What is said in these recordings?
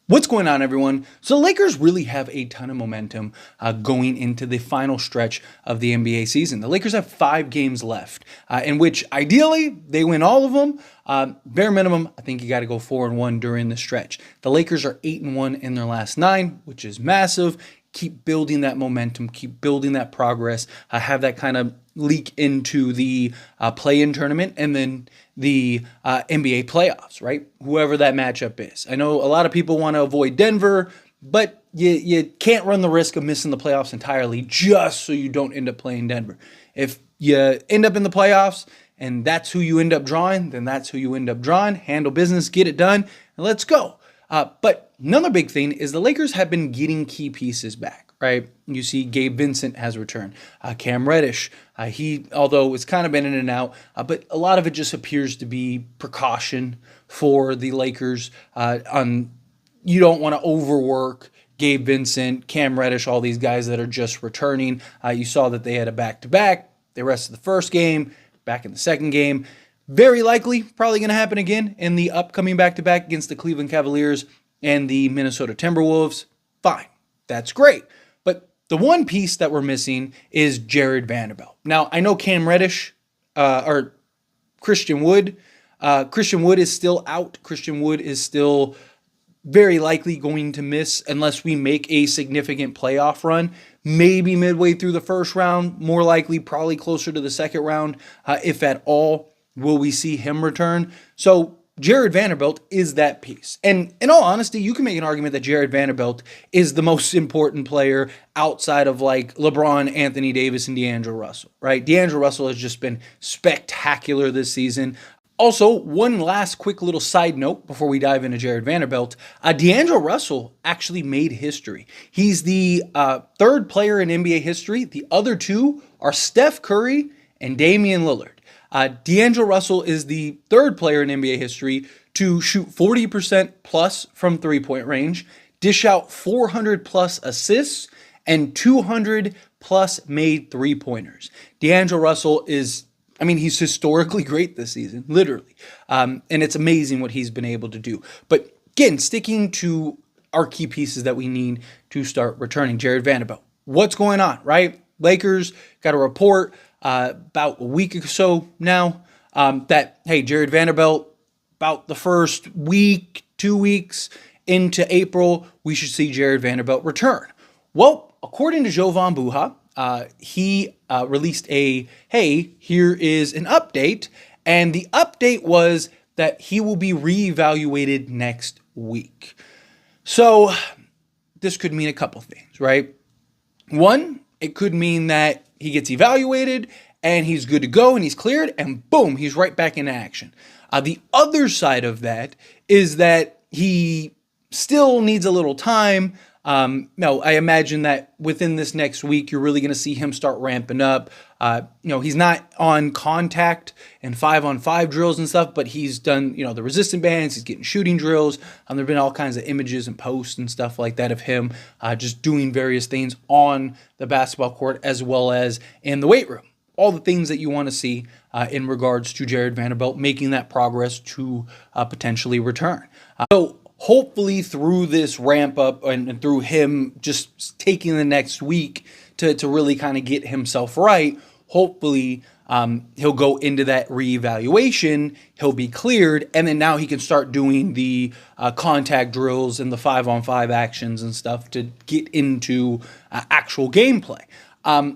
What's going on, everyone? So the Lakers really have a ton of momentum going into the final stretch of the NBA season. The Lakers have 5 games left, in which ideally they win all of them. Bare minimum, I think you got to go 4-1 during the stretch. The Lakers are 8-1 in their last 9, which is massive. Keep building that momentum, keep building that progress, have that kind of leak into the play-in tournament and then the NBA playoffs, right? Whoever that matchup is. I know a lot of people want to avoid Denver, but you can't run the risk of missing the playoffs entirely just so you don't end up playing Denver. If you end up in the playoffs and that's who you end up drawing, then that's who you end up drawing. Handle business, get it done, and let's go. But another big thing is the Lakers have been getting key pieces back, right? You see Gabe Vincent has returned. Cam Reddish, although it's kind of been in and out, but a lot of it just appears to be precaution for the Lakers. You don't want to overwork Gabe Vincent, Cam Reddish, all these guys that are just returning. You saw that they had a back-to-back. They rested the first game, back in the second game. Very likely, probably going to happen again in the upcoming back-to-back against the Cleveland Cavaliers and the Minnesota Timberwolves. Fine. That's great. But the one piece that we're missing is Jarred Vanderbilt. Now, I know Cam Reddish or Christian Wood. Christian Wood is still out. Christian Wood is still very likely going to miss unless we make a significant playoff run. Maybe midway through the first round. More likely, probably closer to the second round, if at all. Will we see him return? So Jarred Vanderbilt is that piece. And in all honesty, you can make an argument that Jarred Vanderbilt is the most important player outside of like LeBron, Anthony Davis, and D'Angelo Russell, right? D'Angelo Russell has just been spectacular this season. Also, one last quick little side note before we dive into Jarred Vanderbilt. D'Angelo Russell actually made history. He's the third player in NBA history. The other two are Steph Curry and Damian Lillard. D'Angelo Russell is the third player in NBA history to shoot 40% plus from three-point range, dish out 400 plus assists, and 200 plus made three-pointers. D'Angelo Russell he's historically great this season, literally. And it's amazing what he's been able to do. But again, sticking to our key pieces that we need to start returning. Jarred Vanderbilt. What's going on, right? Lakers got a report about a week or so now that, hey, Jarred Vanderbilt, about the first week, 2 weeks into April, we should see Jarred Vanderbilt return. Well, according to Jovan Buha, he released hey, here is an update. And the update was that he will be reevaluated next week. So this could mean a couple things, right? One, it could mean that he gets evaluated and he's good to go and he's cleared and boom, he's right back in action. The other side of that is that he still needs a little time. I imagine that within this next week, you're really going to see him start ramping up. He's not on contact and 5-on-5 drills and stuff, but he's done, the resistant bands. He's getting shooting drills. There've been all kinds of images and posts and stuff like that of him just doing various things on the basketball court as well as in the weight room. All the things that you want to see in regards to Jarred Vanderbilt making that progress to potentially return. So hopefully through this ramp up and through him just taking the next week to really kind of get himself right, hopefully he'll go into that reevaluation, he'll be cleared, and then now he can start doing the contact drills and the 5-on-5 actions and stuff to get into actual gameplay.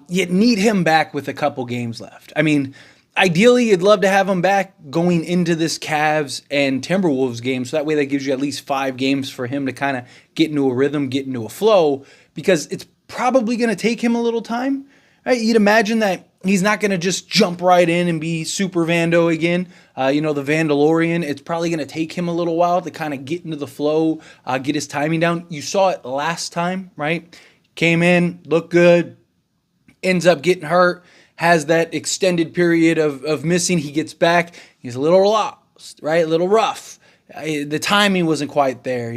You need him back with a couple games left. I mean, ideally, you'd love to have him back going into this Cavs and Timberwolves game, so that way that gives you at least 5 games for him to kind of get into a rhythm, get into a flow, because it's probably going to take him a little time. Right? You'd imagine that he's not going to just jump right in and be super Vando again, the Vandalorian. It's probably going to take him a little while to kind of get into the flow, get his timing down. You saw it last time, right? Came in, looked good, ends up getting hurt, has that extended period of missing. He gets back. He's a little lost, right? A little rough. The timing wasn't quite there.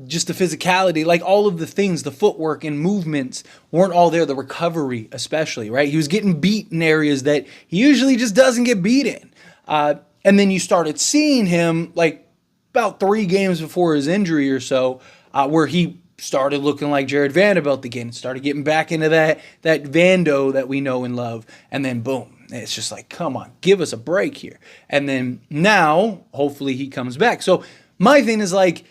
Just the physicality, like all of the things, the footwork and movements weren't all there. The recovery, especially, right? He was getting beat in areas that he usually just doesn't get beat in. And then you started seeing him like about 3 games before his injury or so, where he started looking like Jarred Vanderbilt again, started getting back into that Vando that we know and love, and then boom, it's just like, come on, give us a break here. And then now, hopefully he comes back. So my thing is like,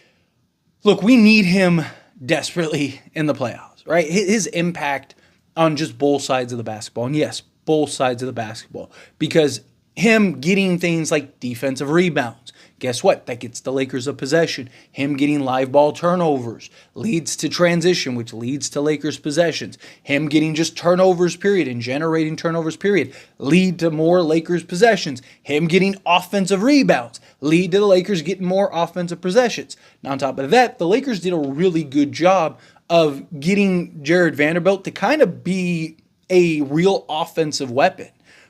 look, we need him desperately in the playoffs, right? His impact on just both sides of the basketball, and yes, both sides of the basketball, because him getting things like defensive rebounds, guess what? That gets the Lakers a possession. Him getting live ball turnovers leads to transition, which leads to Lakers possessions. Him getting just turnovers, period, and generating turnovers, period, lead to more Lakers possessions. Him getting offensive rebounds lead to the Lakers getting more offensive possessions. Now, on top of that, the Lakers did a really good job of getting Jarred Vanderbilt to kind of be a real offensive weapon.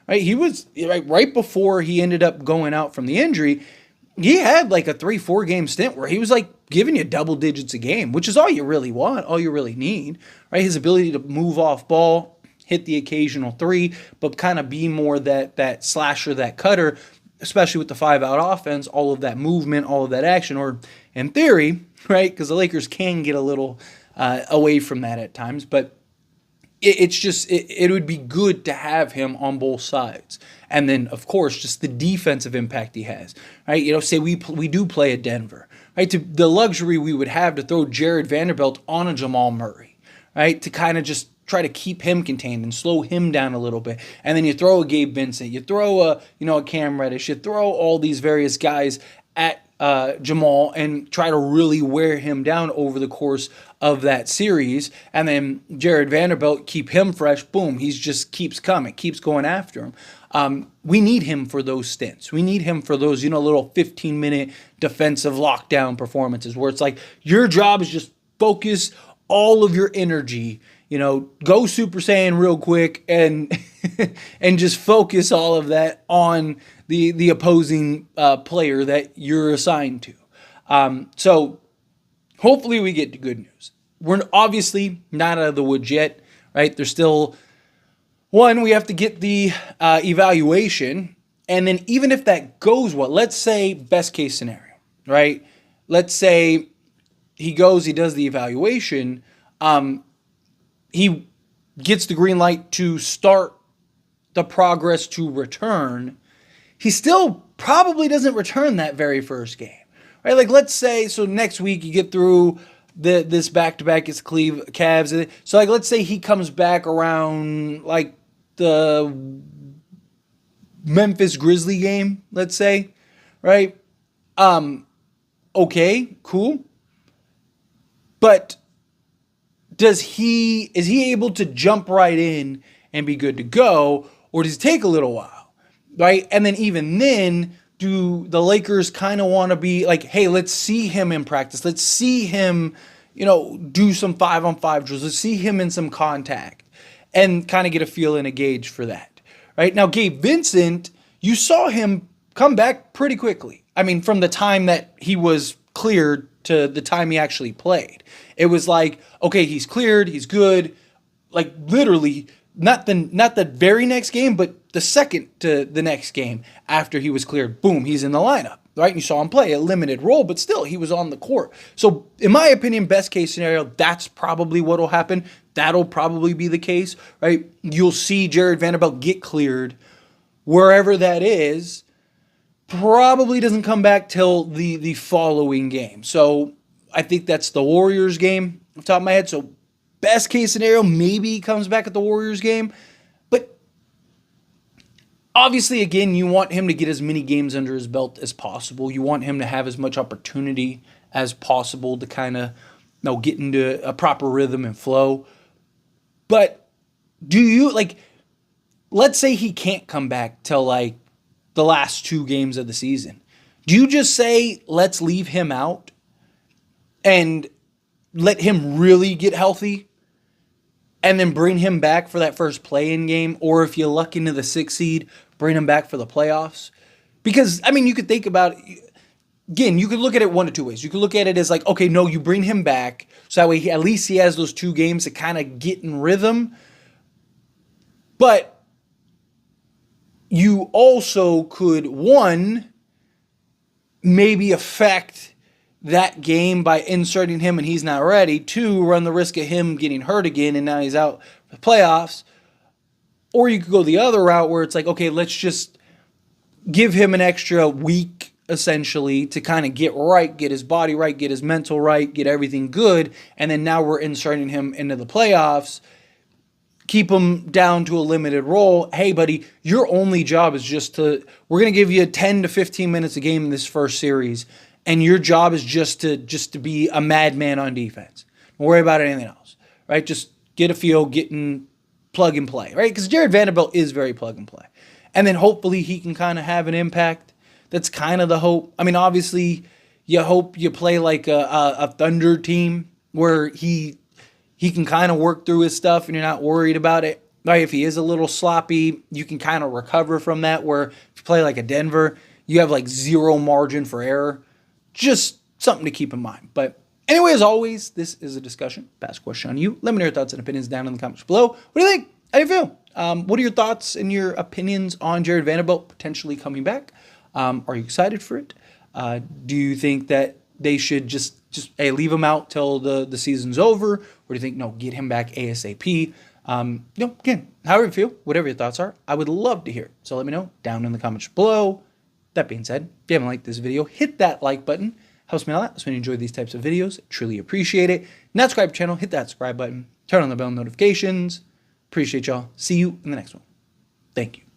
Right, he was right before he ended up going out from the injury. He had like a 3-4 game stint where he was like giving you double digits a game, which is all you really want, all you really need. Right, his ability to move off ball, hit the occasional 3, but kind of be more that slasher, that cutter, especially with the 5-out offense. All of that movement, all of that action, or in theory, right? Because the Lakers can get a little away from that at times, but it would be good to have him on both sides. And then, of course, just the defensive impact he has, right? Say we do play at Denver, right? To the luxury we would have to throw Jarred Vanderbilt on a Jamal Murray, right? To kind of just try to keep him contained and slow him down a little bit. And then you throw a Gabe Vincent, you throw a Cam Reddish, you throw all these various guys at Jamal and try to really wear him down over the course of that series. And then Jarred Vanderbilt, keep him fresh. Boom, he just keeps coming, keeps going after him. We need him for those stints. We need him for those, little 15-minute defensive lockdown performances where it's like your job is just focus all of your energy, go Super Saiyan real quick and and just focus all of that on the opposing player that you're assigned to. So hopefully we get to good news. We're obviously not out of the woods yet, right? There's still we have to get the evaluation. And then even if that goes well, let's say best case scenario, right? Let's say he does the evaluation. He gets the green light to start the progress to return. He still probably doesn't return that very first game, right? Like let's say, so next week you get through this back-to-back against Cavs. So like let's say he comes back around like the Memphis Grizzly game, let's say, right? Okay, cool. But is he able to jump right in and be good to go, or does it take a little while, right? And then even then, do the Lakers kind of want to be like, hey, let's see him in practice. Let's see him, do some 5-on-5 drills. Let's see him in some contact and kind of get a feel and a gauge for that, right? Now, Gabe Vincent, you saw him come back pretty quickly. I mean, from the time that he was cleared to the time he actually played. It was like, okay, he's cleared, he's good. Like literally, not the very next game, but the second to the next game after he was cleared, boom, he's in the lineup, right? And you saw him play a limited role, but still, he was on the court. So in my opinion, best case scenario, that's probably what will happen. That'll probably be the case, right? You'll see Jarred Vanderbilt get cleared wherever that is. Probably doesn't come back till the following game. So I think that's the Warriors game off the top of my head. So best case scenario, maybe he comes back at the Warriors game. But obviously, again, you want him to get as many games under his belt as possible. You want him to have as much opportunity as possible to kind of get into a proper rhythm and flow. But do you, let's say he can't come back till the last 2 games of the season. Do you just say, let's leave him out and let him really get healthy and then bring him back for that first play-in game? Or if you luck into the 6th seed, bring him back for the playoffs? Because, I mean, you could think about it. Again, you could look at it one of 2 ways. You could look at it as like, okay, no, you bring him back so that way at least he has those 2 games to kind of get in rhythm. But you also could, maybe affect that game by inserting him and he's not ready. 2, run the risk of him getting hurt again and now he's out for the playoffs. Or you could go the other route where it's like, okay, let's just give him an extra week essentially to kind of get right, get his body right, get his mental right, get everything good. And then now we're inserting him into the playoffs. Keep him down to a limited role. Hey, buddy, your only job is we're going to give you 10 to 15 minutes a game in this first series. And your job is just to be a madman on defense. Don't worry about anything else, right? Just get a feel, get in plug and play, right? Because Jarred Vanderbilt is very plug and play. And then hopefully he can kind of have an impact. That's kind of the hope. I mean, obviously, you hope you play like a Thunder team where he can kind of work through his stuff and you're not worried about it. Right? If he is a little sloppy, you can kind of recover from that, where if you play like a Denver, you have like zero margin for error. Just something to keep in mind. But anyway, as always, this is a discussion. Pass a question on you. Let me know your thoughts and opinions down in the comments below. What do you think? How do you feel? What are your thoughts and your opinions on Jarred Vanderbilt potentially coming back? Are you excited for it? Do you think that they should just hey, leave him out till the season's over? Or do you think, no, get him back ASAP? Again, however you feel, whatever your thoughts are, I would love to hear it. So let me know down in the comments below. That being said, if you haven't liked this video, hit that like button. Helps me a lot. So when you enjoy these types of videos, truly appreciate it. Not subscribe to the channel, hit that subscribe button. Turn on the bell notifications. Appreciate y'all. See you in the next one. Thank you.